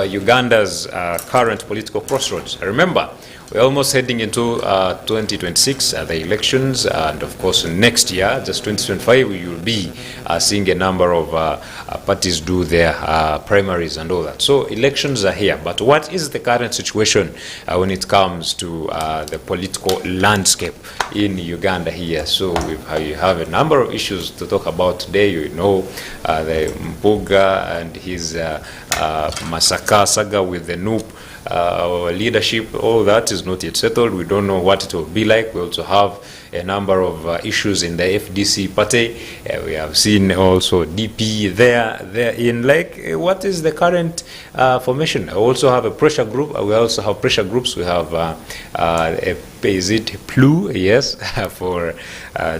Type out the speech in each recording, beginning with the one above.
Uganda's current political crossroads. Remember, we're almost heading into 2026, the elections, and of course next year, just 2025, we will be seeing a number of parties do their primaries and all that. So elections are here, but what is the current situation when it comes to the political landscape in Uganda here? So we have a number of issues to talk about today. You know, the Mbuga and his Masaka saga with the NUP. Leadership, all that is not yet settled. We don't know what it will be like. We also have a number of issues in the FDC party. We have seen also DP there in like what is the current formation. I also have a pressure group. We also have pressure groups. We have is it PLU, yes, for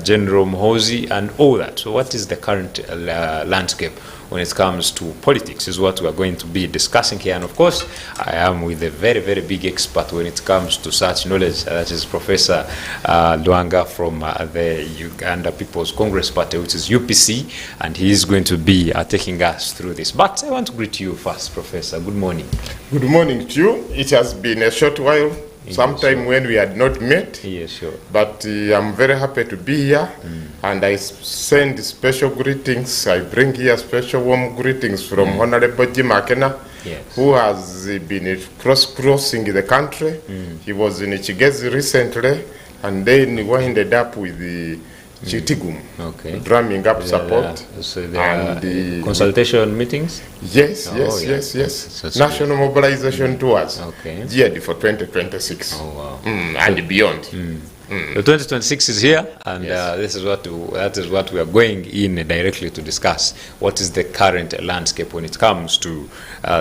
General Mhozi and all that. So what is the current landscape when it comes to politics is what we are going to be discussing here. And of course, I am with a very, very big expert when it comes to such knowledge. That is Professor Lwanga from the Uganda People's Congress Party, which is UPC, and he is going to be taking us through this. But I want to greet you first, Professor. Good morning. Good morning to you. It has been a short while. Sometime when we had not met, yes, sure. But I'm very happy to be here, and I send special greetings. I bring here special warm greetings from Honorable Jim Akena, yes, who who has been crossing the country. He was in Chigezi recently, and then we ended up with the Chitigum, okay, drumming up support. So there and the consultation meetings? Yes, yes. National mobilization tours, okay, geared for 2026. Oh, wow. And beyond. The 2026 is here, and yes, that is what we are going in directly to discuss. What is the current landscape when it comes to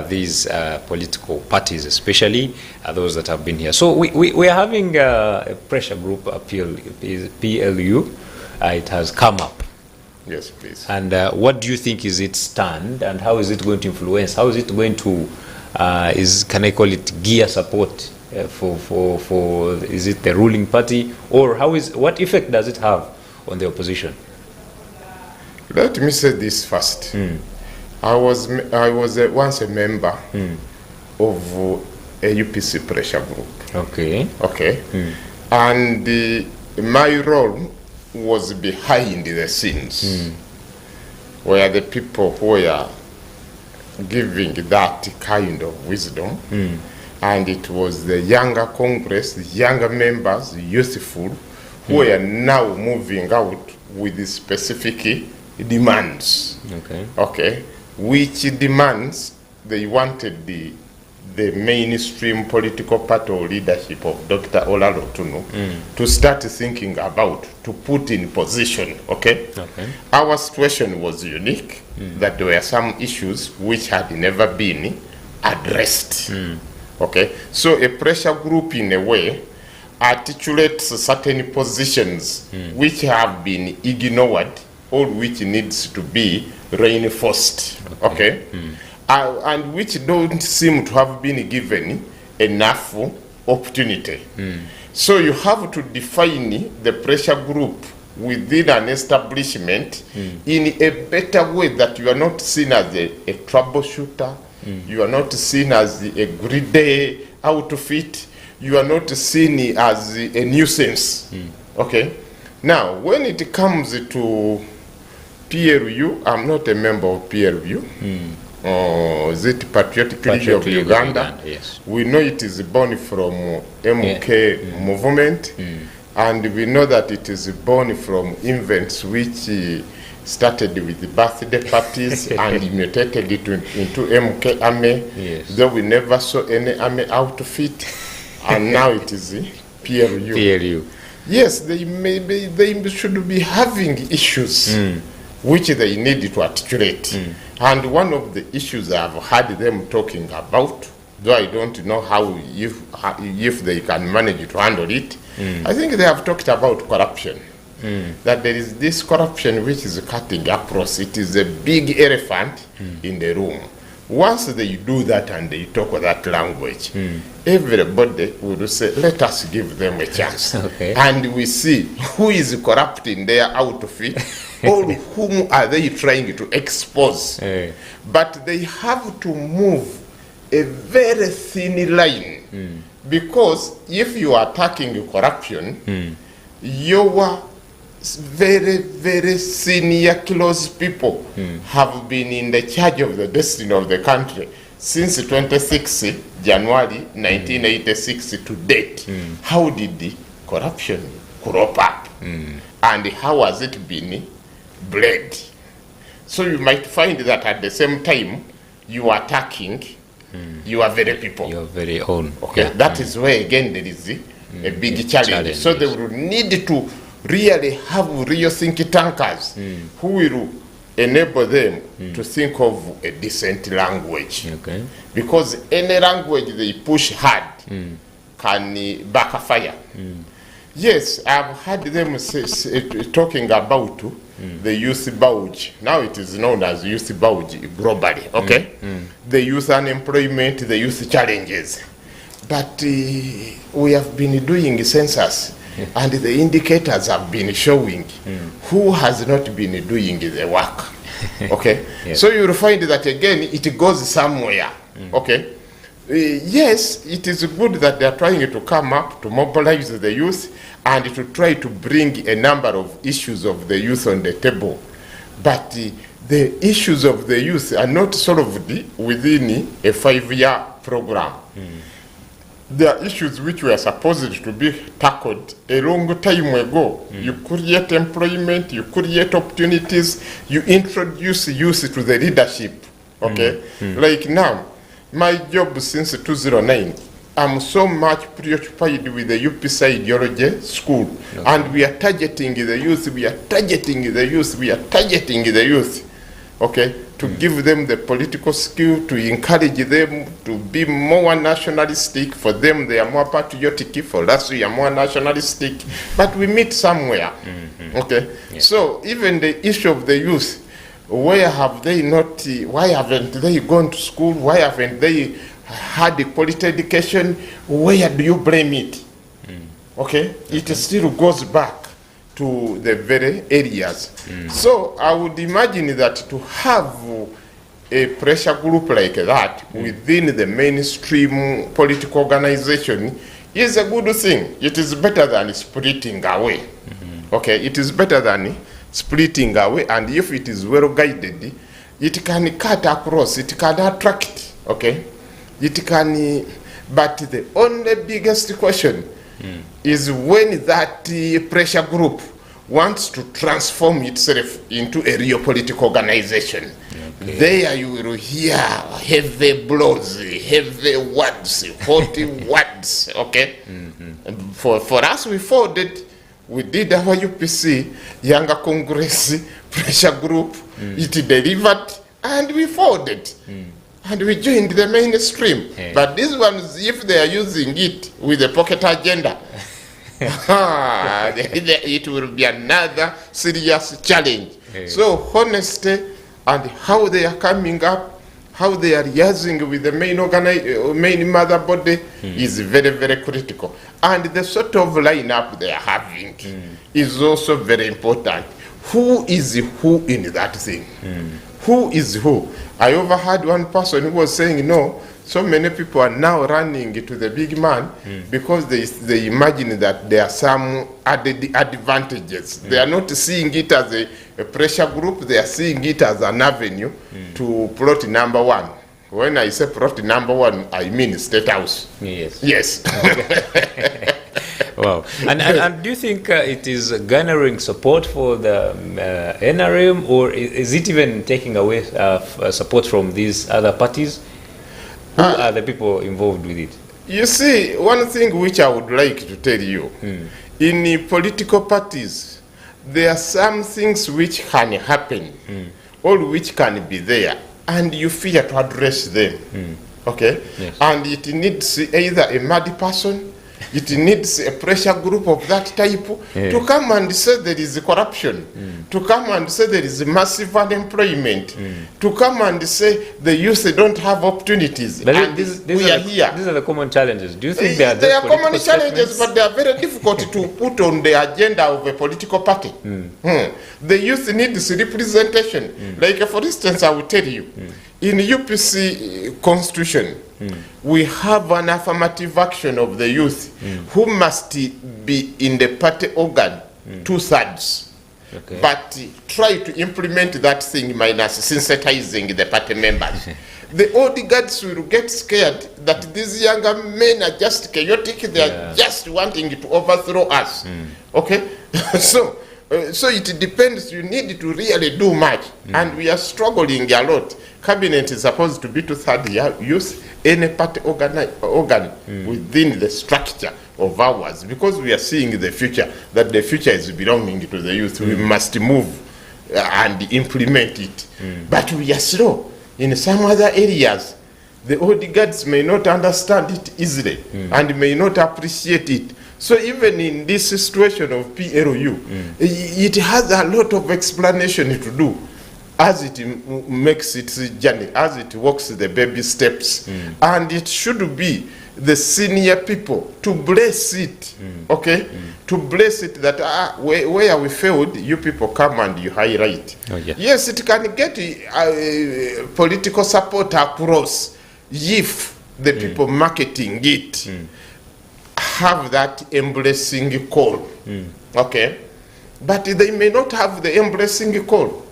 these political parties, especially those that have been here? So we are having a pressure group appeal, PLU. It has come up. Yes, please. And what do you think is its stand, and how is it going to influence? How is it going to, can I call it gear support for is it the ruling party, or what effect does it have on the opposition? Let me say this first. I was once a member of a UPC pressure group. Okay. Okay. And my role was behind the scenes, where the people who were giving that kind of wisdom, and it was the younger Congress, the younger members, youthful, who are now moving out with the specific demands. Okay, which demands they wanted the mainstream political party or leadership of Dr. Olalo Tunu to start thinking about, to put in position. Okay. Our situation was unique, that there were some issues which had never been addressed. Okay, so a pressure group in a way articulates certain positions which have been ignored or which needs to be reinforced. Okay. And which don't seem to have been given enough opportunity. So you have to define the pressure group within an establishment in a better way, that you are not seen as a troubleshooter, you are not seen as a greedy outfit, you are not seen as a nuisance. Okay. Now, when it comes to PLU, I'm not a member of PLU. Is it Patriotic League of Uganda? Yes. We know it is born from MK movement, and we know that it is born from events which started with the birthday parties and mutated it into MK Army, though we never saw any army outfit, and now it is PLU. Yes, they should be having issues which they need to articulate. And one of the issues I've heard them talking about, though I don't know how if they can manage to handle it, I think they have talked about corruption. That there is this corruption which is cutting across. It is a big elephant in the room. Once they do that and they talk that language, everybody will say, let us give them a chance. And we see who is corrupting their outfit, or whom are they trying to expose. But they have to move a very thin line. Because if you are attacking corruption, your very, very senior close people have been in the charge of the destiny of the country since 26 January 1986 to date. How did the corruption crop up? And how has it been bred? So you might find that at the same time you are attacking your very people. Your very own. Okay, yeah. That is where again there is a big challenge. So they will need to really have real think tankers who will enable them to think of a decent language. Okay. Because any language they push hard can backfire. Yes, I've heard them talking about the youth bulge. Now it is known as youth bulge globally, okay? The youth unemployment, the youth challenges. But we have been doing census, and the indicators have been showing who has not been doing the work, okay? Yes. So you'll find that again, it goes somewhere, okay? Yes, it is good that they are trying to come up to mobilize the youth and to try to bring a number of issues of the youth on the table. But the issues of the youth are not solved within a 5-year program. There are issues which were supposed to be tackled a long time ago. You create employment, you create opportunities, you introduce youth to the leadership, okay? Like now, my job since 2009, I'm so much preoccupied with the UPC ideology school. Okay. And we are targeting the youth, we are targeting the youth, we are targeting the youth, okay? To give them the political skill, to encourage them to be more nationalistic. For them, they are more patriotic. For us, we are more nationalistic. But we meet somewhere, okay? Yeah. So even the issue of the youth, where have they not, why haven't they gone to school? Why haven't they had a quality education? Where do you blame it? Okay? It still goes back to the very areas. So I would imagine that to have a pressure group like that within the mainstream political organization is a good thing. It is better than splitting away. Okay? It is better than splitting away, and if it is well guided, it can cut across, it can attract, okay? It can, but the only biggest question is when that pressure group wants to transform itself into a real political organization. Okay. There you will hear heavy blows, heavy words, haughty words, okay? For us, we folded. We did our UPC, Younger Congress, pressure group, it delivered, and we folded. And we joined the mainstream. But these ones, if they are using it with a pocket agenda, it will be another serious challenge. So honesty and how they are coming up, how they are liaising with the main mother body is very, very critical. And the sort of lineup they are having is also very important. Who is who in that thing? Who is who? I overheard one person who was saying, no, so many people are now running to the big man because they imagine that there are some added advantages. They are not seeing it as a pressure group, they are seeing it as an avenue to plot number one. When I say plot number one, I mean State House. Yes. Yes. Wow. And do you think it is garnering support for the NRM, or is it even taking away support from these other parties? Who are the people involved with it? You see, one thing which I would like to tell you, in political parties, there are some things which can happen, or which can be there, and you fear to address them. Okay? Yes. And it needs either a mad person, it needs a pressure group of that type to come and say there is corruption, to come and say there is massive unemployment, to come and say the youth don't have opportunities. But and we are here. These are the common challenges. Do you think they are common challenges, statements? but they are very difficult to put on the agenda of a political party. The youth needs representation. Like, for instance, I will tell you, in UPC constitution, we have an affirmative action of the youth who must be in the party organ 2/3. Okay. But try to implement that thing minus sensitizing the party members. The old guards will get scared that these younger men are just chaotic, they are just wanting to overthrow us. Okay? so it depends, you need to really do much, and we are struggling a lot. Cabinet is supposed to be 2/3 youth, any party organ within the structure of ours, because we are seeing the future, that the future is belonging to the youth. We must move and implement it. But we are slow. In some other areas, the old guards may not understand it easily and may not appreciate it. So even in this situation of PLU, it has a lot of explanation to do as it makes its journey, as it walks the baby steps. And it should be the senior people to bless it, okay? To bless it that where we failed, you people come and you highlight. Oh, yeah. Yes, it can get political support across if the people marketing it have that embracing call, okay? But they may not have the embracing call.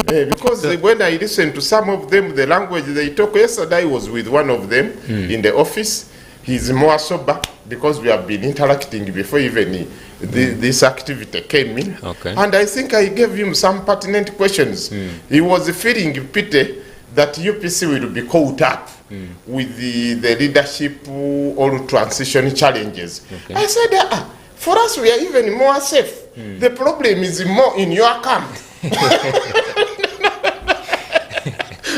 Because when I listen to some of them, the language they talk, yesterday I was with one of them in the office. He's more sober because we have been interacting before even this activity came in. Okay. And I think I gave him some pertinent questions. He was feeling pity that UPC will be caught up with the leadership or transition challenges. Okay. I said, for us we are even more safe. The problem is more in your camp.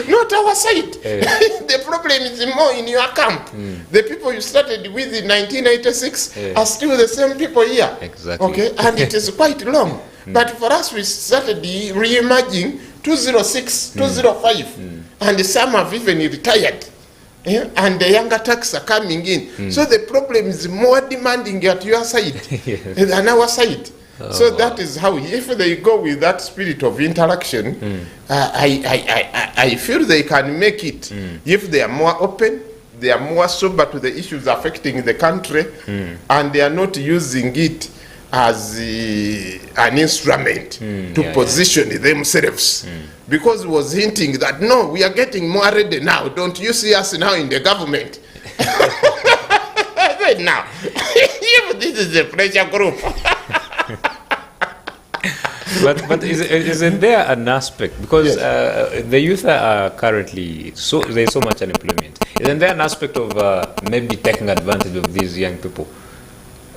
Not our side. The problem is more in your camp. The people you started with in 1986 are still the same people here. Exactly. Okay, and it is quite long. But for us, we started reimagining 206, 205, and some have even retired. And the younger tax are coming in. So the problem is more demanding at your side than our side. So that is how, if they go with that spirit of interaction, I feel they can make it. If they are more open, they are more sober to the issues affecting the country, and they are not using it as an instrument to position themselves. Because it was hinting that, no, we are getting more ready now. Don't you see us now in the government? Now, if this is a pressure group. But isn't there an aspect, because the youth are currently, there's so much unemployment, isn't there an aspect of maybe taking advantage of these young people?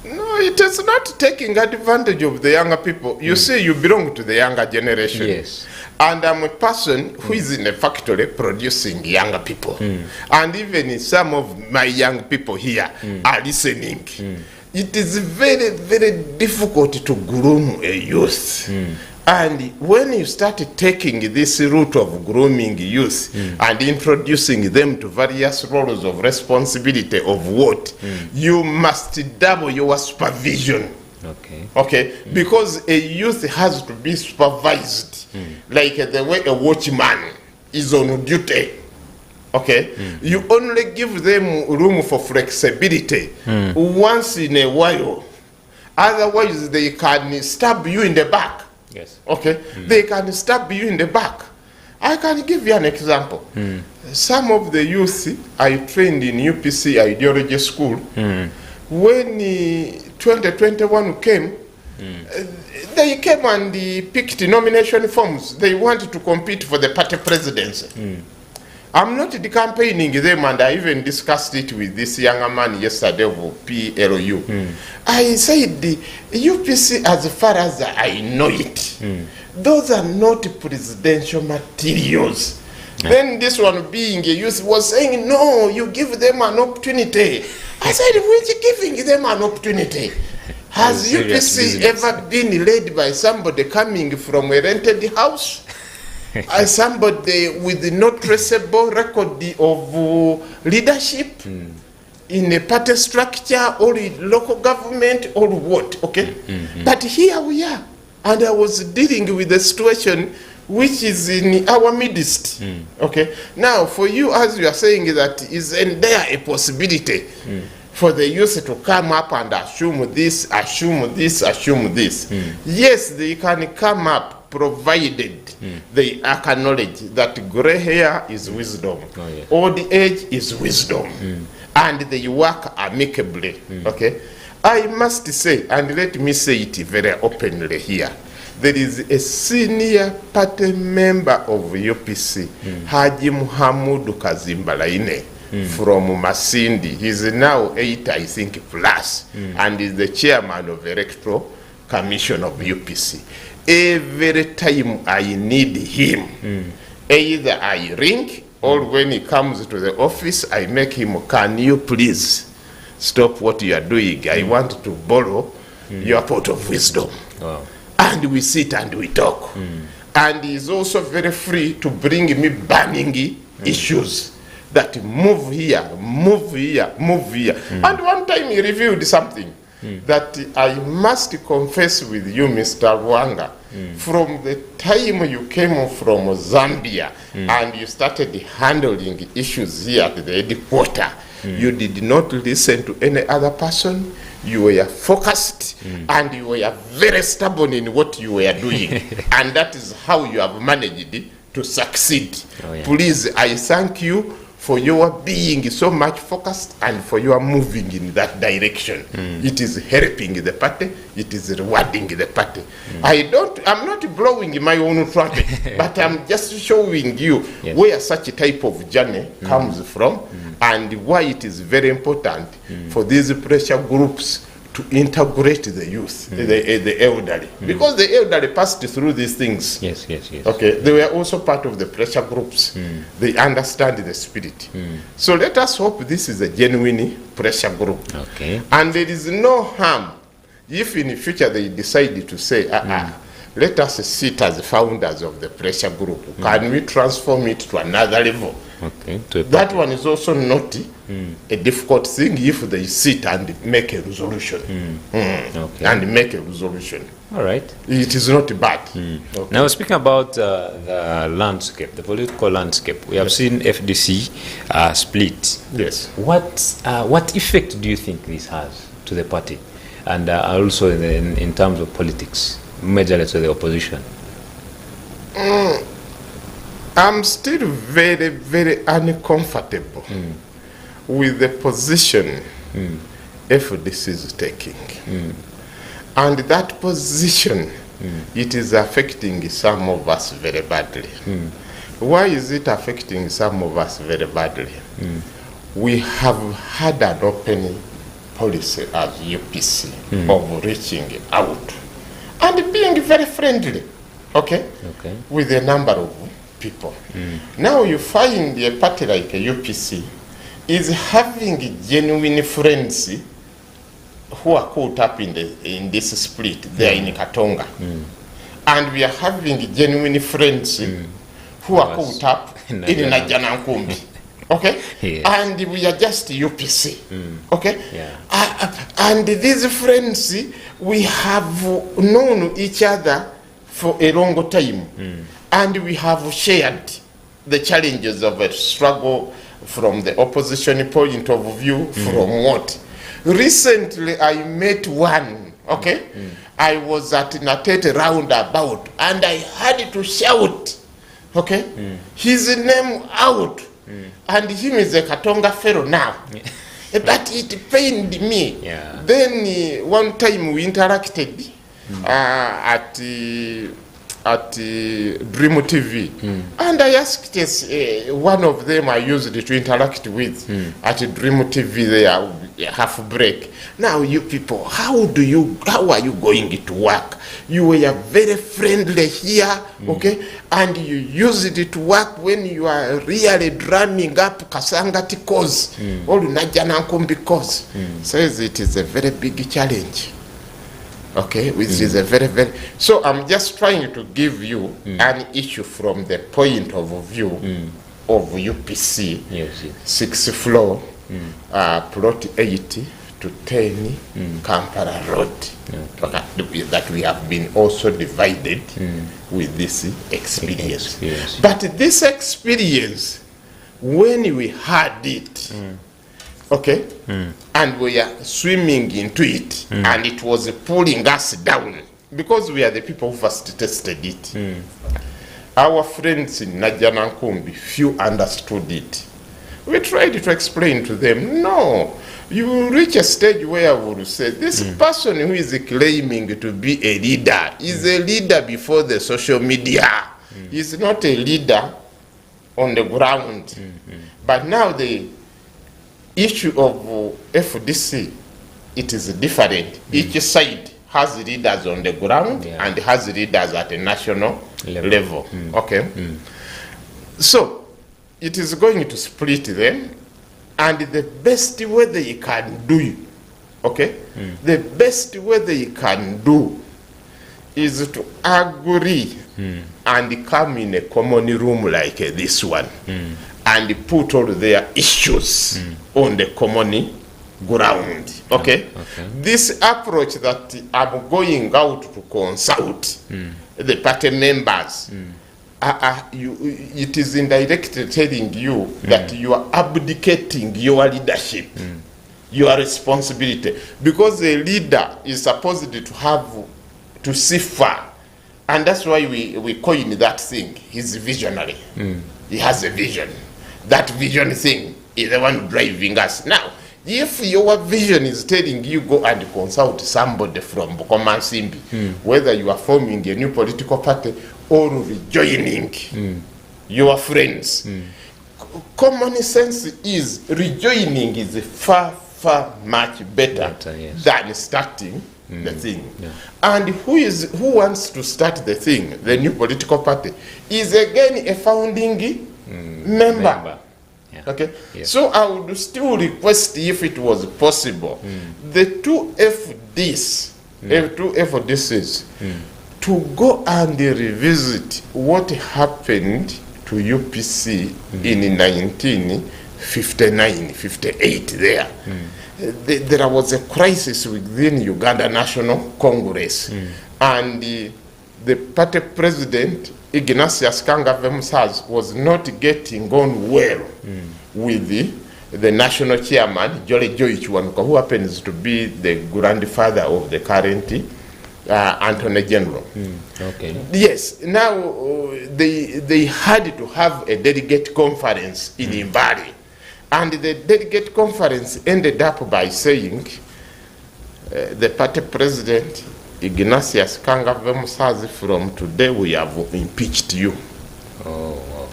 No, it is not taking advantage of the younger people. You see, you belong to the younger generation. Yes. And I'm a person who is in a factory producing younger people. And even some of my young people here are listening. It is very, very difficult to groom a youth. And when you start taking this route of grooming youth and introducing them to various roles of responsibility of what, you must double your supervision. Okay? Because a youth has to be supervised, like the way a watchman is on duty. Okay, you only give them room for flexibility once in a while. Otherwise, they can stab you in the back. Yes. Okay, they can stab you in the back. I can give you an example. Some of the youth I trained in UPC ideology school, when 2021 came, they came and picked nomination forms. They wanted to compete for the party presidency. I'm not campaigning them, and I even discussed it with this younger man yesterday of PLU. I said, the UPC, as far as I know it, those are not presidential materials. Then this one being a youth was saying, no, you give them an opportunity. I said, which giving them an opportunity? Has UPC ever been led by somebody coming from a rented house? Somebody with no traceable record of leadership in a party structure or in local government or what, okay? But here we are. And I was dealing with a situation which is in our midst. Okay, now for you, as you are saying, that isn't there a possibility for the youth to come up and assume this, assume this, assume this? Yes, they can come up, provided they acknowledge that gray hair is wisdom, old age is wisdom, and they work amicably. Okay, I must say, and let me say it very openly here, there is a senior party member of UPC, Haji Muhammadu Kazimbalaine, from Masindi. He's now 8, I think, plus, and is the chairman of the Electoral Commission of UPC. Every time I need him, either I ring, or when he comes to the office, I make him, can you please stop what you are doing? I want to borrow your pot of wisdom. Wow. And we sit and we talk. And he's also very free to bring me burning issues that move here, move here, move here. And one time he revealed something that I must confess with you, Mr. Lwanga. From the time you came from Zambia and you started handling issues here at the headquarters, you did not listen to any other person. You were focused and you were very stubborn in what you were doing. And that is how you have managed to succeed. Please, I thank you for your being so much focused and for your moving in that direction. It is helping the party, it is rewarding the party. I'm not blowing my own trumpet, but I'm just showing you where such a type of journey comes from and why it is very important for these pressure groups to integrate the youth, the elderly. Because the elderly passed through these things. Yes. Okay, they were also part of the pressure groups. They understand the spirit. So let us hope this is a genuine pressure group. Okay. And there is no harm if in the future they decide to say, let us sit as founders of the pressure group. Can we transform it to another level? Okay. That one is also not a difficult thing if they sit and make a resolution. Okay. And make a resolution. All right. It is not bad. Okay. Now, speaking about the landscape, the political landscape, we have seen FDC split. Yes. What effect do you think this has to the party, and also in terms of politics, majorly to the opposition? I'm still very, very uncomfortable with the position FDC is taking. And that position, it is affecting some of us very badly. Why is it affecting some of us very badly? We have had an open policy as UPC of reaching out and being very friendly, okay, with a number of people. Now you find a party like a UPC is having genuine friends who are caught up in this split there in Katonga. And we are having genuine friends who are caught up in Najanankumbi. Okay? Yes. And we are just UPC. Okay? And these friends, we have known each other for a long time. And we have shared the challenges of a struggle from the opposition point of view, from what? Recently, I met one, okay? I was at Natete roundabout, and I had to shout, okay? His name out, and him is a Katonga fellow now. But it pained me. Then one time we interacted at Dream TV, and I asked one of them I used to interact with at Dream TV there, half break. Now you people, how are you going to work? You were very friendly here, okay, and you used it to work when you are really drumming up Kasangati cause or Najanankumbi cause. Says it is a very big challenge. Okay, which is a very, very... So I'm just trying to give you an issue from the point of view of UPC. 6th floor, plot 80 to 10 Kampala Road. Okay. That we have been also divided with this experience. But this experience, when we had it, okay, and we are swimming into it, and it was pulling us down, because we are the people who first tested it. Our friends in Najanankumbi, few understood it. We tried to explain to them, no, you will reach a stage where we will say, this person who is claiming to be a leader is a leader before the social media. He's not a leader on the ground. But now the issue of FDC, it is different. Each side has leaders on the ground and has leaders at a national level. Okay. So it is going to split them, and the best way they can do, okay, the best way they can do is to agree and come in a common room like this one and put all their issues on the common ground. Okay? This approach that I'm going out to consult the party members, it is indirectly telling you that you are abdicating your leadership, your responsibility, because a leader is supposed to have to see far, and that's why we coin that thing. He's visionary. He has a vision. That vision thing is the one driving us. Now, if your vision is telling you go and consult somebody from Bukoma Simbi, whether you are forming a new political party or rejoining your friends, common sense is rejoining is far much better than starting the thing. And who wants to start the thing, the new political party, is again a founding member. Okay, so I would still request, if it was possible, the two FDCs to go and revisit what happened to UPC in 1959, 58 there. There was a crisis within Uganda National Congress, and the party president, Ignatius Kangavemsaz, was not getting on well with the national chairman, Jolly Joy Chiwanuka, who happens to be the grandfather of the current Attorney General. Yes, now they had to have a delegate conference in Imbari, and the delegate conference ended up by saying the party president, Ignatius Kangavemsaz, from today we have impeached you.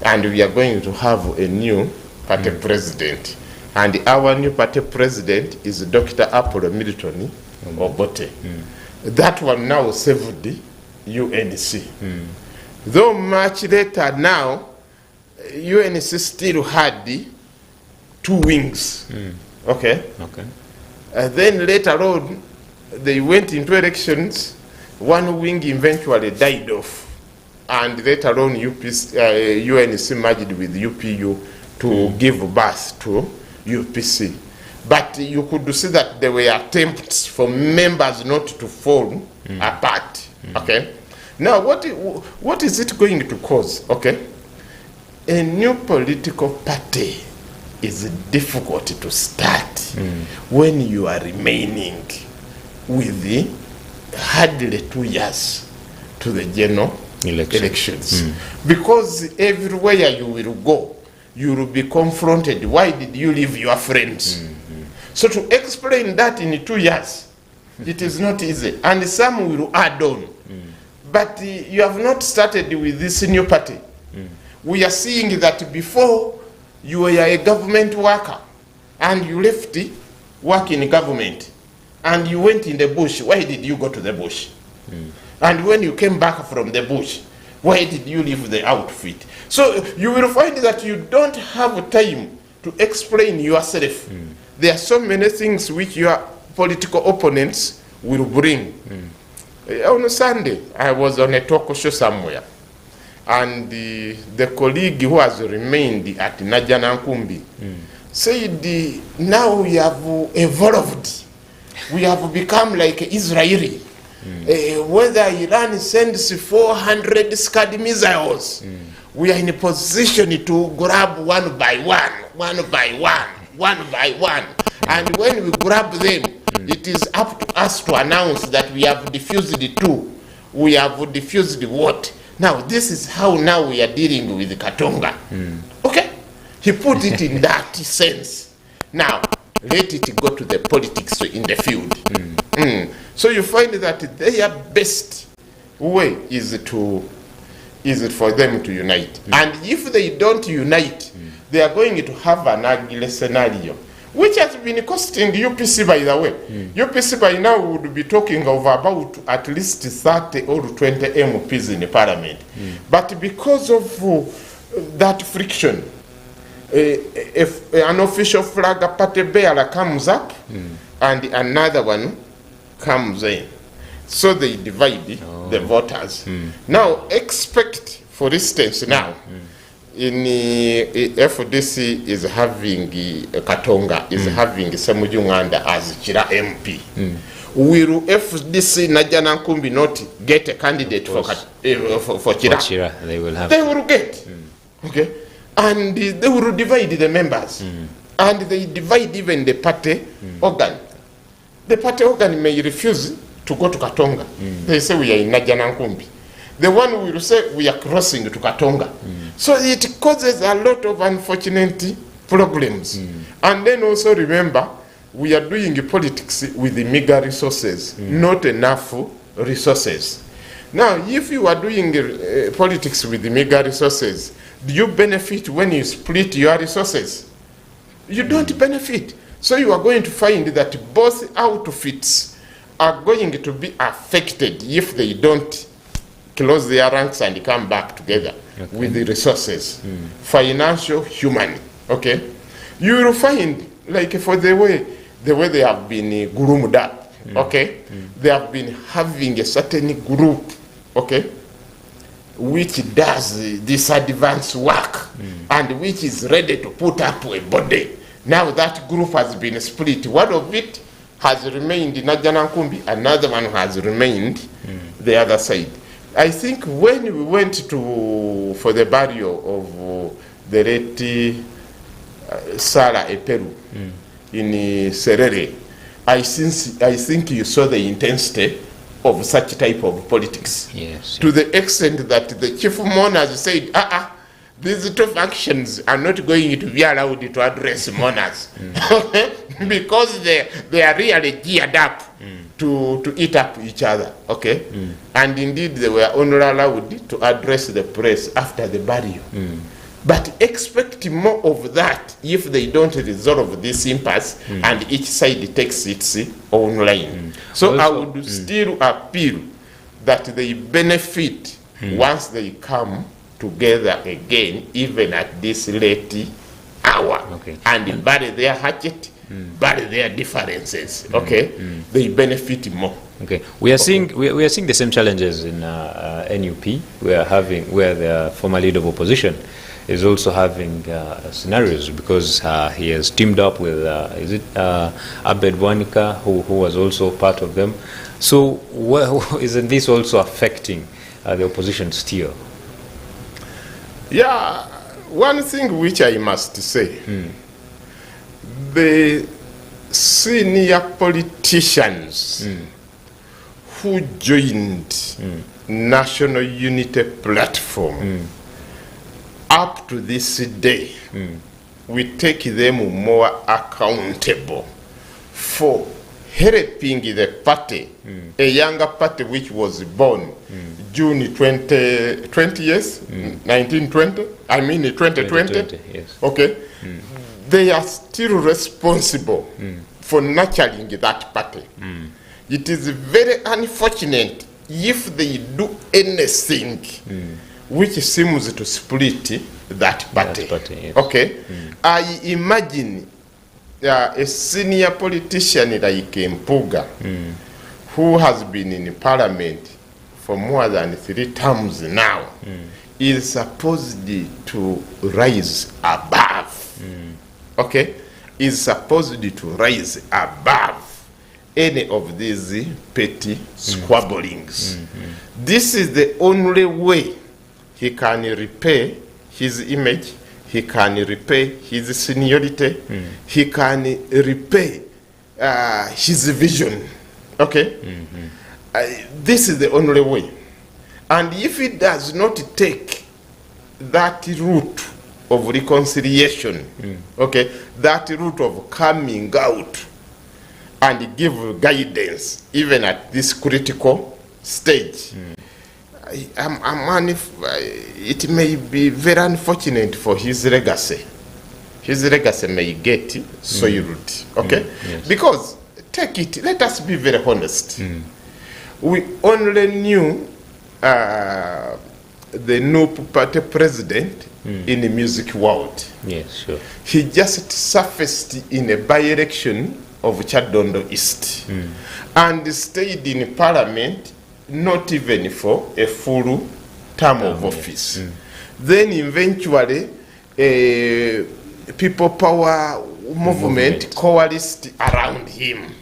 And we are going to have a new party president. And our new party president is Dr. Apollo Milton Obote. That one now saved the UNC. Though much later now, UNC still had the two wings. Okay? Then later on, they went into elections. One wing eventually died off, and later on UNC merged with UPU to give birth to UPC. But you could see that there were attempts for members not to fall apart. Okay. Now, what is it going to cause? Okay. A new political party is difficult to start when you are remaining with the hardly 2 years to the general elections. Because everywhere you will go, you will be confronted. Why did you leave your friends? So to explain that in 2 years, it is not easy. And some will add on. But you have not started with this new party. We are seeing that before you were a government worker and you left work in government and you went in the bush. Why did you go to the bush? And when you came back from the bush, why did you leave the outfit? So you will find that you don't have time to explain yourself. There are so many things which your political opponents will bring. On Sunday, I was on a talk show somewhere, and the colleague who has remained at Najanankumbi said, now we have evolved we have become like Israeli. Whether Iran sends 400 Scud missiles, we are in a position to grab one by one. And when we grab them, it is up to us to announce that we have defused the two. We have defused what? Now, this is how now we are dealing with Katonga. Okay? He put it in that sense. Now, let it go to the politics in the field. So you find that their best way is for them to unite. And if they don't unite, they are going to have an ugly scenario, which has been costing UPC, by the way. UPC by now would be talking of about at least 30 or 20 MPs in the parliament. But because of that friction, if an official flag party bearer comes up and another one comes in, so they divide the voters. Now expect, for instance, now in FDC is having Katonga is having Uganda as Chira MP. Will FDC Najana Nkumbi not get a candidate for Chira? They will have. They will get. Okay, and they will divide the members, and they divide even the party organ. The party organ may refuse to go to Katonga. They say we are in Najana Nkumbi. The one will say we are crossing to Katonga. So it causes a lot of unfortunate problems. And then also remember, we are doing politics with the meager resources, not enough resources. Now, if you are doing politics with the meager resources, do you benefit when you split your resources? You don't benefit. So you are going to find that both outfits are going to be affected if they don't close their ranks and come back together with the resources, financial, human. Okay, you will find, like, for the way they have been groomed up. Okay, they have been having a certain group. Okay, which does this advanced work and which is ready to put up a body. Now that group has been split. One of it has remained in Najana Nkumbi, another one has remained the other side. I think when we went for the burial of the late Sarah Eperu in Serere, I think you saw the intensity of such type of politics. Yes. To the extent that the chief mourners said, these two factions are not going to be allowed to address mourners because they are really geared up to eat up each other. Okay, and indeed they were only allowed to address the press after the burial. But expect more of that if they don't resolve this impasse and each side takes its own line. So also, I would still appeal that they benefit once they come together again, even at this late hour, and bury their hatchet, bury their differences. Okay, they benefit more. Okay, we are seeing the same challenges in NUP. Where the former leader of opposition is also having scenarios because he has teamed up with Abed Bwanika, who was also part of them. So isn't this also affecting the opposition still? Yeah, one thing which I must say, the senior politicians who joined National Unity Platform up to this day, we take them more accountable for helping the party, a younger party which was born June 20 years, 1920, I mean 2020, yes. Okay, they are still responsible for nurturing that party. It is very unfortunate if they do anything which seems to split that party. Yes. Okay, I imagine a senior politician like Mpuga, who has been in parliament for more than 3 terms now, is supposed to rise above. Okay, is supposed to rise above any of these petty squabblings. This is the only way he can repay his image, he can repay his seniority, he can repay his vision. Okay? This is the only way. And if he does not take that route of reconciliation, okay, that route of coming out and give guidance, even at this critical stage, it may be very unfortunate for his legacy. His legacy may get soiled, okay? Yes. Because, take it, let us be very honest. We only knew the new party president in the music world. Yes, sure. He just surfaced in a by-election of Chadondo East and stayed in parliament not even for a full term of office. Then eventually people power movement coalesced around him,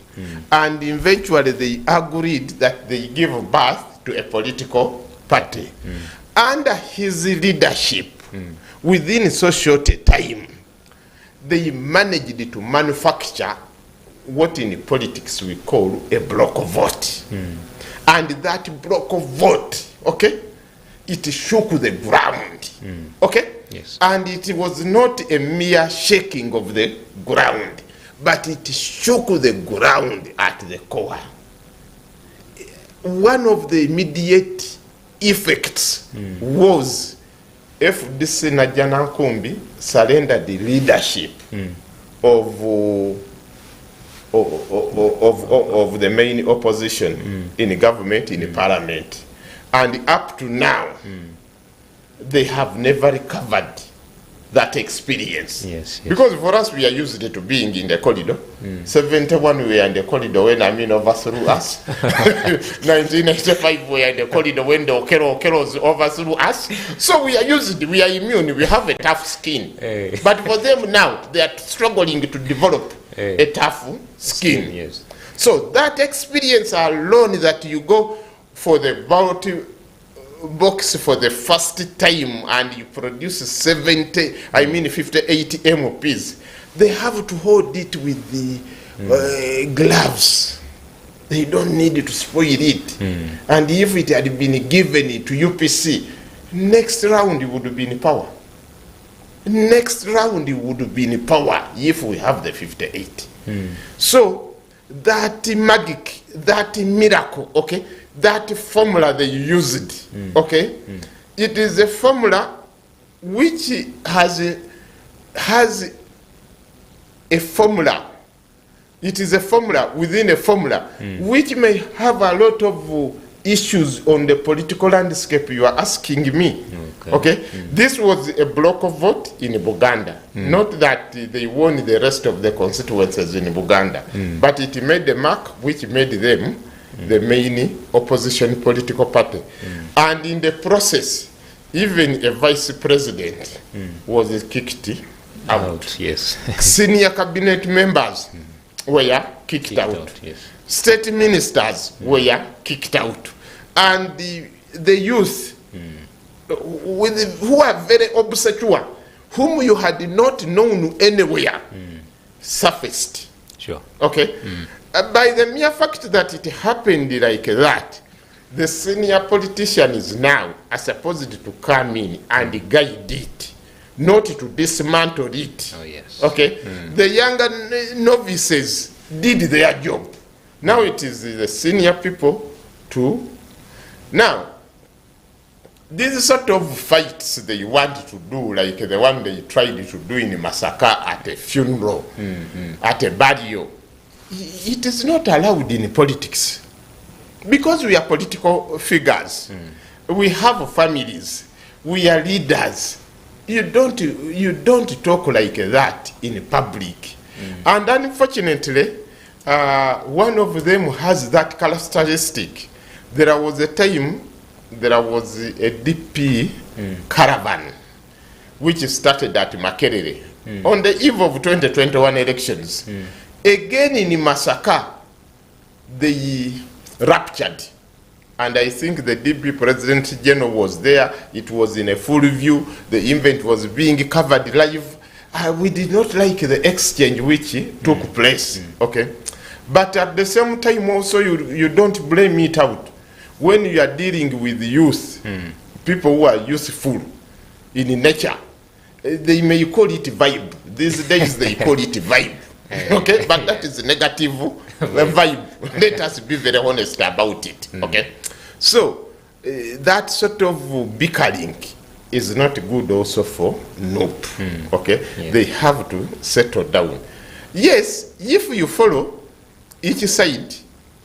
and eventually they agreed that they give birth to a political party. Under his leadership, within so short a time, they managed to manufacture what in politics we call a block vote. And that block vote, okay, it shook the ground, okay? Yes. And it was not a mere shaking of the ground, but it shook the ground at the core. One of the immediate effects was FDC Najana Nkumbi surrendered the leadership of the main opposition in the government, in the parliament. And up to now, they have never recovered that experience. Yes, yes. Because for us, we are used to being in the corridor. 71, we were in the corridor when Amin overthrew us. 1995, we are in the corridor when the Okeros overthrew us. So we are used, we are immune, we have a tough skin. Hey. But for them now, they are struggling to develop a tough skin. Yes. So that experience alone, that you go for the ballot box for the first time and you produce 58 MPs, they have to hold it with the gloves. They don't need to spoil it. And if it had been given to UPC, next round it would be in power. Next round it would be in power if we have the 58. So that magic, that miracle, okay, that formula they used, okay, it is a formula which has a formula. It is a formula within a formula which may have a lot of issues on the political landscape you are asking me. Okay? This was a block of vote in Uganda. Not that they won the rest of the constituencies in Uganda, but it made the mark which made them the main opposition political party. And in the process, even a vice president was kicked out. Yes. Senior cabinet members were kicked out. Yes. State ministers were kicked out. And the youth, who are very obscure, whom you had not known anywhere, surfaced. Sure. Okay? By the mere fact that it happened like that, the senior politicians now are supposed to come in and guide it, not to dismantle it. Oh, yes. Okay? The younger novices did their job. Now it is the senior people to... Now, these sort of fights they want to do, like the one they tried to do in Masaka at a funeral, at a burial, it is not allowed in politics. Because we are political figures, we have families, we are leaders. You don't talk like that in public. And unfortunately, one of them has that characteristic. There was a time, there was a DP caravan which started at Makerere on the eve of 2021 elections. Again in Masaka, they ruptured. And I think the DP President General was there. It was in a full view. The event was being covered live. We did not like the exchange which took place. Okay, but at the same time also you don't blame it out. When you are dealing with youth, people who are useful in nature, they may call it vibe. These days they call it vibe. Okay, but that is negative vibe. Let us be very honest about it. Okay, so that sort of bickering is not good also for NOP. Okay, they have to settle down. Yes, if you follow each side,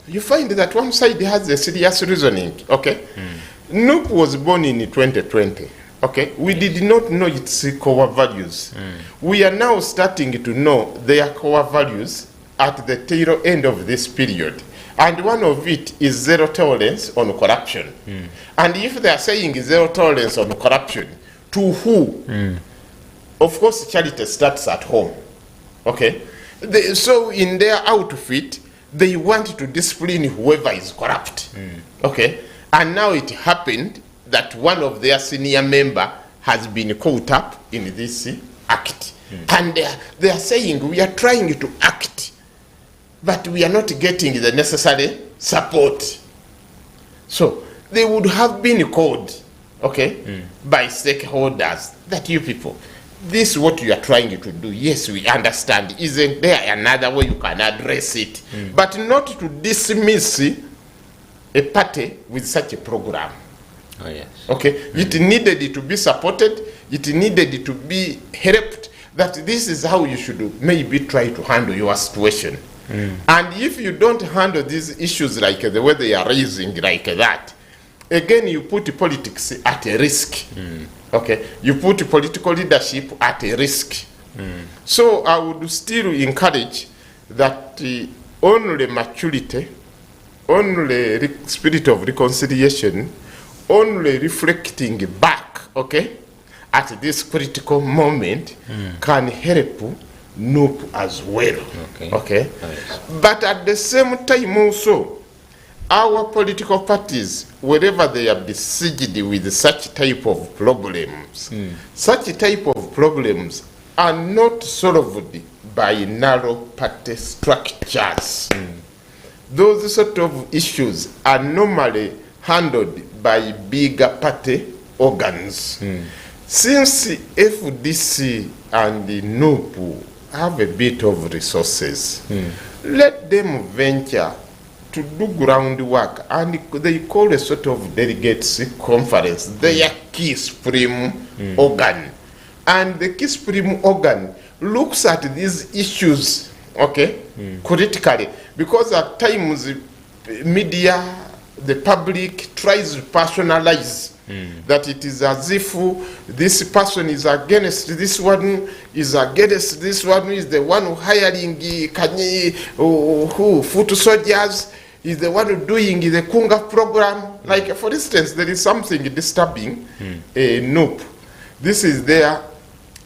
you find that one side has a serious reasoning. Okay, NOP was born in 2020. Okay, we did not know its core values. We are now starting to know their core values at the tail end of this period. And one of it is zero tolerance on corruption. And if they are saying zero tolerance on corruption, to who? Of course, charity starts at home. Okay, so in their outfit, they want to discipline whoever is corrupt. Okay, and now it happened that one of their senior member has been caught up in this act. And they are saying, we are trying to act, but we are not getting the necessary support. So they would have been called, okay, by stakeholders, that you people, this is what you are trying to do. Yes, we understand. Isn't there another way you can address it? But not to dismiss a party with such a program. Oh, yes. Okay, it needed to be supported, it needed to be helped, that this is how you should maybe try to handle your situation. And if you don't handle these issues like the way they are raising like that, again you put politics at a risk. Okay, you put political leadership at a risk. So I would still encourage that only maturity, only spirit of reconciliation, only reflecting back, okay, at this critical moment can help NOP as well. Okay. Nice. But at the same time also, our political parties, wherever they are besieged with such type of problems, such type of problems are not solved by narrow party structures. Those sort of issues are normally handled by bigger party organs. Since FDC and the NOP have a bit of resources, let them venture to do groundwork, and they call a sort of delegates conference, their key supreme organ. And the key supreme organ looks at these issues, okay, critically, because at times media, the public tries to personalize that it is as if this person is against this one, is against this one, is the one who hiring foot soldiers, is the one doing the Kunga program. Like, for instance, there is something disturbing NOP. This is their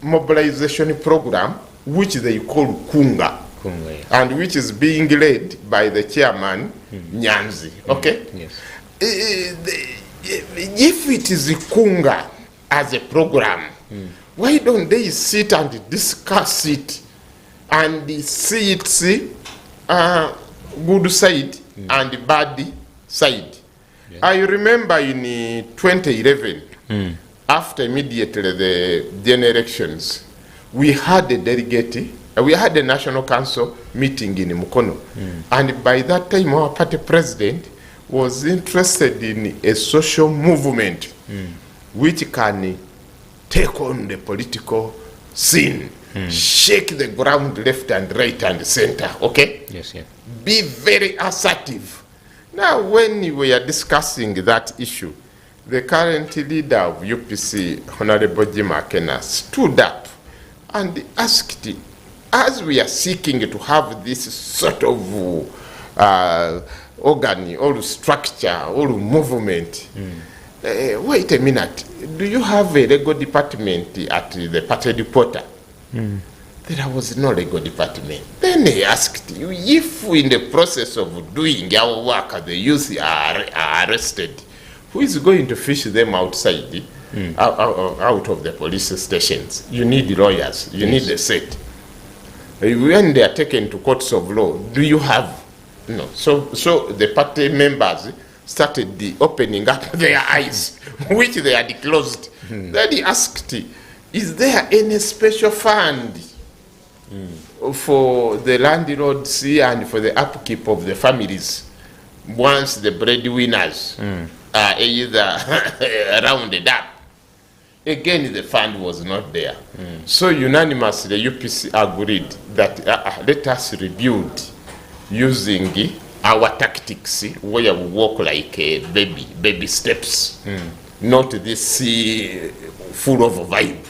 mobilization program, which they call Kunga. Yes. And which is being led by the chairman, Nyanzi. Okay? Yes. If it is Kunga as a program, why don't they sit and discuss it and see its good side and bad side? Yes. I remember in 2011, after immediately the general elections, we had a delegate. We had a National Council meeting in Mukono, and by that time our party president was interested in a social movement which can take on the political scene, shake the ground left and right and center, okay? Yes, yeah. Be very assertive. Now, when we are discussing that issue, the current leader of UPC, Honorable Jim Akena, stood up and asked, as we are seeking to have this sort of organ or structure or movement, wait a minute, do you have a legal department at the party reporter? there was no legal department. Then they asked you, if in the process of doing our work, the youth are arrested, who is going to fish them outside, out of the police stations? You need lawyers, you need a set. When they are taken to courts of law, do you have, no? So the party members started opening up their eyes, which they had closed. Then he asked, is there any special fund for the landlords and for the upkeep of the families once the breadwinners are either rounded up? Again, the fund was not there. So unanimously, the UPC agreed that let us rebuild using our tactics, where we walk like a baby steps, not this full of vibe.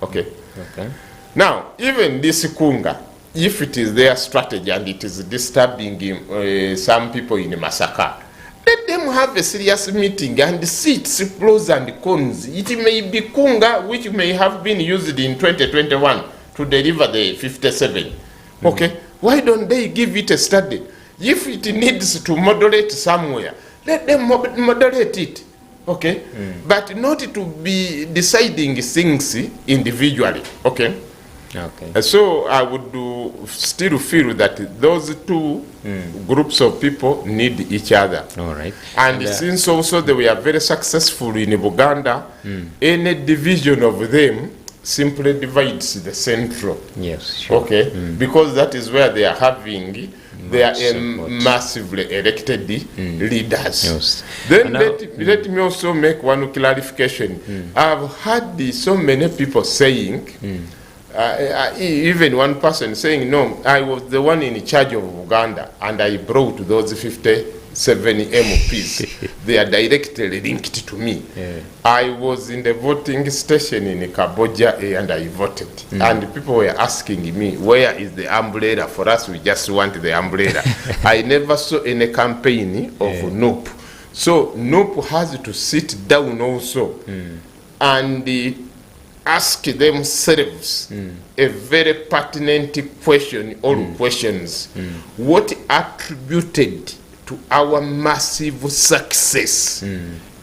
Okay. Now, even this Kunga, if it is their strategy and it is disturbing some people in Masaka, let them have a serious meeting and see its pros and cons. It may be Kunga, which may have been used in 2021 to deliver the 57. Okay, why don't they give it a study? If it needs to moderate somewhere, let them moderate it. Okay, but not to be deciding things individually. Okay. So I would still feel that those two groups of people need each other. All right. And since also they were very successful in Uganda, any division of them simply divides the central. Yes, sure. Okay, because that is where they are having their massively elected leaders. Yes. Then let me also make one clarification. I've heard so many people saying, even one person saying, no, I was the one in charge of Uganda and I brought those 57 MPs. They are directly linked to me. I was in the voting station in Kaboja and I voted. And people were asking me, where is the umbrella? For us, we just want the umbrella. I never saw any campaign of NOP. So NOP has to sit down also and ask themselves a very pertinent question or questions. What attributed to our massive success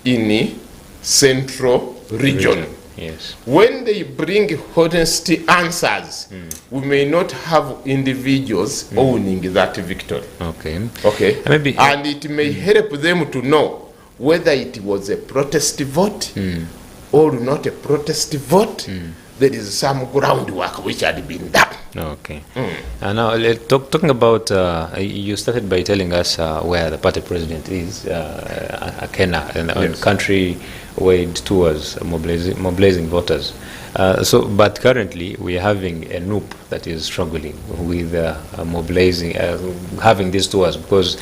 in central region? Yes. When they bring honest answers, we may not have individuals owning that victory. Okay. Maybe, and it may help them to know whether it was a protest vote or not a protest vote. There is some groundwork which had been done. Okay. Now, talking about, you started by telling us where the party president is, Kenya, and Yes. country-wide tours mobilizing voters. But currently, we are having a NUP that is struggling with mobilizing, having these tours because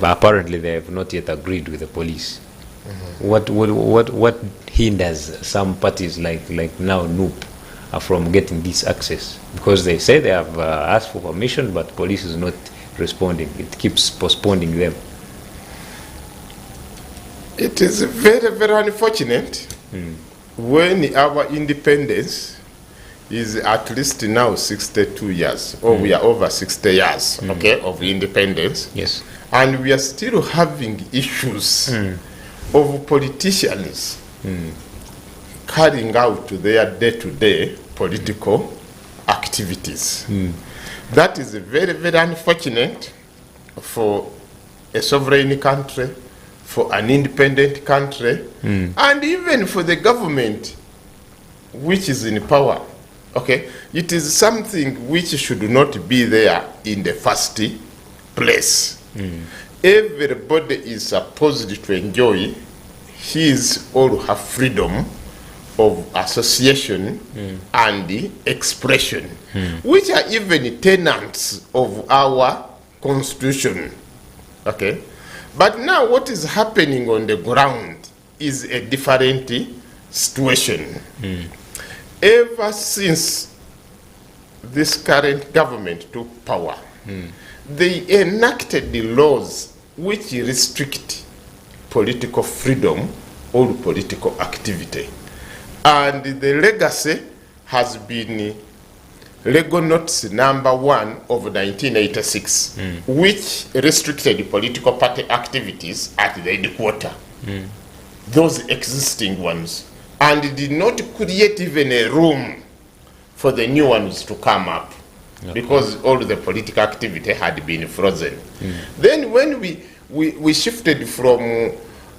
apparently they have not yet agreed with the police. What hinders some parties like now NUP from getting this access? Because they say they have asked for permission, but police is not responding. It keeps postponing them. It is very, very unfortunate when our independence is at least now 62 years, or we are over 60 years, okay, of independence. Yes. And we are still having issues of politicians carrying out their day-to-day political activities. That is very, very unfortunate for a sovereign country, for an independent country, and even for the government which is in power. Okay, it is something which should not be there in the first place. Everybody is supposed to enjoy his or her freedom of association and expression, which are even tenets of our constitution. Okay, but now what is happening on the ground is a different situation. Ever since this current government took power, they enacted the laws which restrict political freedom or political activity. And the legacy has been Legal Notice number 1 of 1986, which restricted political party activities at the headquarters, those existing ones, and did not create even a room for the new ones to come up, because all the political activity had been frozen. Then when we shifted from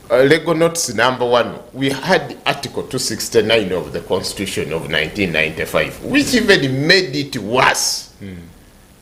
Legal Notice number 1, we had Article 269 of the Constitution of 1995, which even made it worse.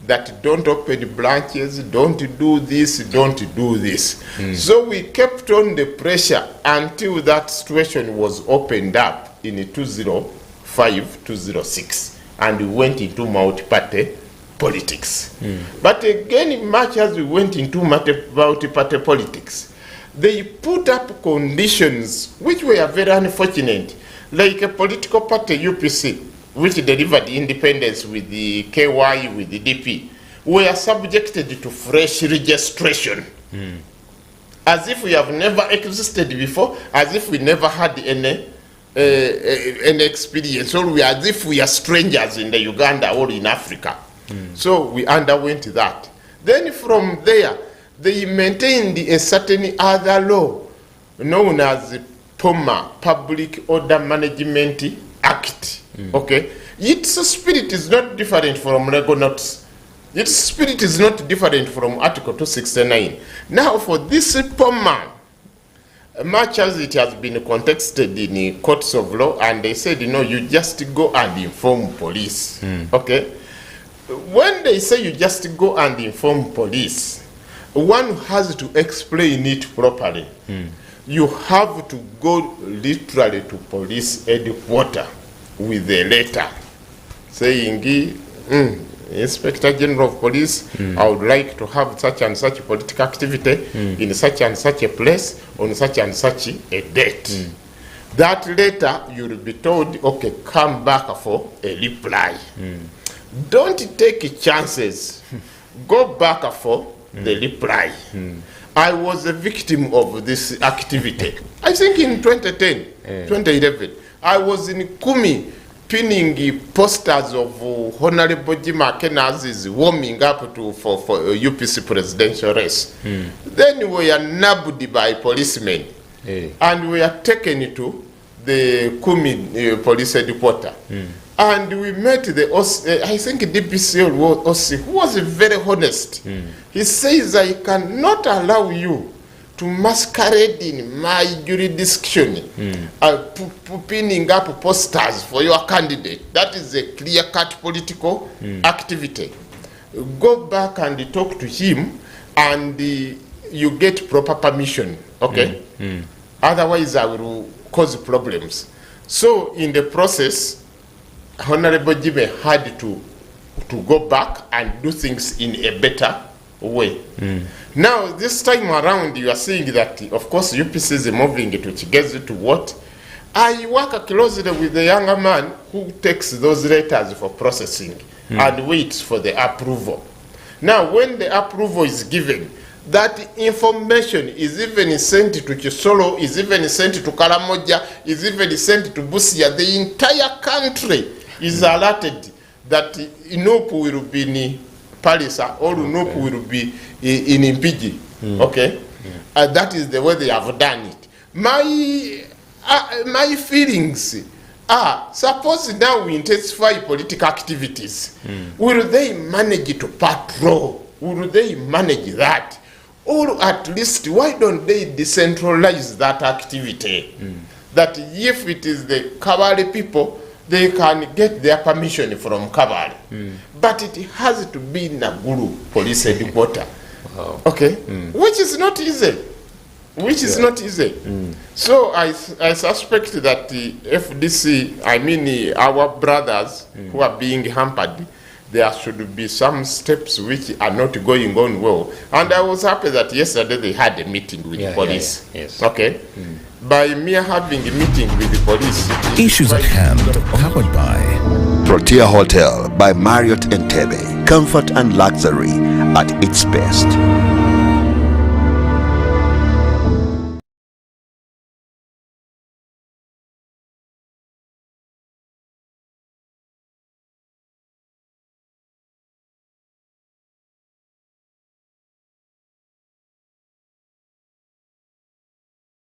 That don't open branches, don't do this, don't do this. So we kept on the pressure until that situation was opened up in 2005-2006, and we went into multi-party politics. But again, much as we went into multi-party politics, they put up conditions which were very unfortunate, like a political party, UPC, which delivered independence with the KY, with the DP, were subjected to fresh registration. As if we have never existed before, as if we never had any experience, or as if we are strangers in the Uganda or in Africa. So we underwent that. Then from there, they maintained a certain other law known as POMA, Public Order Management Act. Okay, its spirit is not different from Legal Notice. Its spirit is not different from Article 269. Now, for this POMA, much as it has been contested in courts of law, and they said, you know, you just go and inform police. Okay, when they say you just go and inform police, one has to explain it properly. You have to go literally to police headquarters with a letter saying, Inspector General of Police, I would like to have such and such political activity in such and such a place on such and such a date. That letter, you will be told, okay, come back for a reply. Don't take chances. Go back for the reply. I was a victim of this activity. I think in 2011, I was in Kumi pinning posters of Honorable Jim Akenazi's warming up for UPC presidential race. Then we were nabbed by policemen and we are taken to the Kumi police headquarters. And we met the I think DPC OC, who was very honest. He says, I cannot allow you to masquerade in my jurisdiction, pinning up posters for your candidate. That is a clear-cut political activity. Go back and talk to him, and you get proper permission, okay? Otherwise, I will cause problems. So, in the process, Honorable Jimmy had to go back and do things in a better way. Now, this time around, you are seeing that, of course, UPC is moving to Chigezu to what? I work closely with the younger man who takes those letters for processing and waits for the approval. Now, when the approval is given, that information is even sent to Chisolo, is even sent to Karamoja, is even sent to Busia. The entire country is alerted that Inupu will be in Palisa or Inupu will be in Impigi. Okay? That is the way they have done it. My feelings are, suppose now we intensify political activities. Will they manage to patrol? Will they manage that? Or at least, why don't they decentralize that activity? That if it is the Kabale people, they can get their permission from Kabale. But it has to be Naguru police headquarters. Okay? Which is not easy. Which is not easy. So I suspect that the FDC, I mean our brothers who are being hampered, there should be some steps which are not going on well. And I was happy that yesterday they had a meeting with the police. Yes. Okay? By mere having a meeting with the police. Issues at hand, powered by Protea Hotel by Marriott Entebbe. Comfort and luxury at its best.